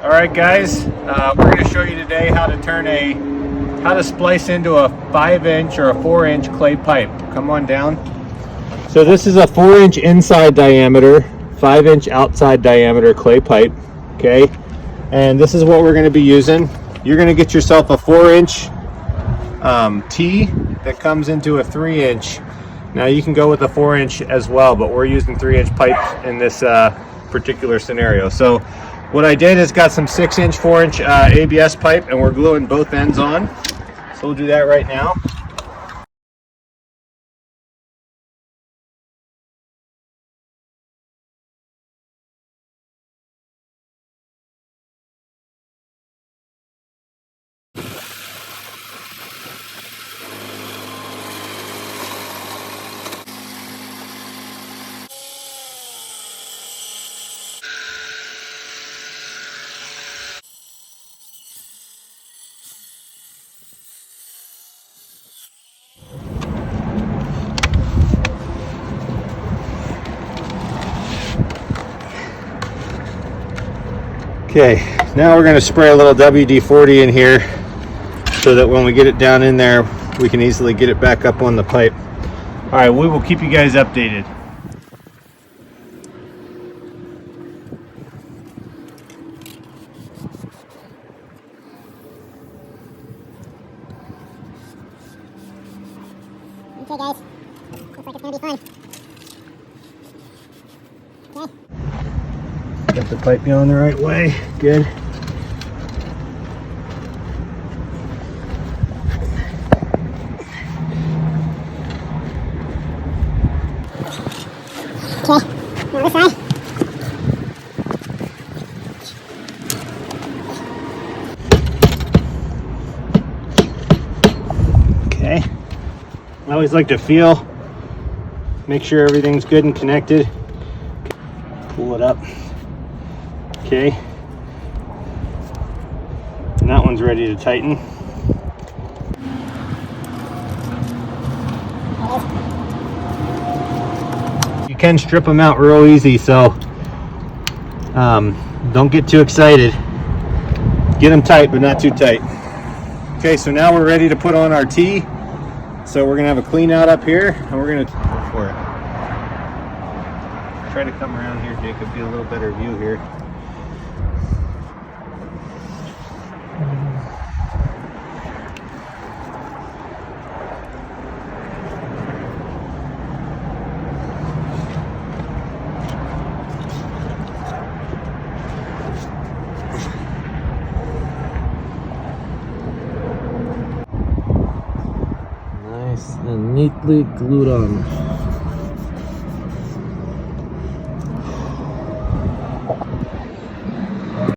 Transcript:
All right, guys, we're going to show you today how to splice into a 5-inch or a 4-inch clay pipe. Come on down. So this is a 4-inch inside diameter, 5-inch outside diameter clay pipe. Okay, and this is what we're going to be using. You're going to get yourself a 4-inch T that comes into a 3-inch. Now you can go with a 4-inch as well, but we're using 3-inch pipe in this particular scenario. So what I did is got some 6-inch, 4-inch ABS pipe, and we're gluing both ends on. So we'll do that right now. Okay, now we're going to spray a little WD-40 in here so that when we get it down in there, we can easily get it back up on the pipe. All right, we will keep you guys updated. Okay guys, looks like it's going to be fun. Okay. Got the pipe going the right way. Good. Okay, now this side. Okay. I always like to feel, make sure everything's good and connected. Pull it up. Okay. And that one's ready to tighten. You can strip them out real easy, so don't get too excited. Get them tight, but not too tight. Okay, so now we're ready to put on our T. So we're gonna have a clean out up here, and we're gonna go for it. Try to come around here, Jacob, get a little better view here. Nice and neatly glued on.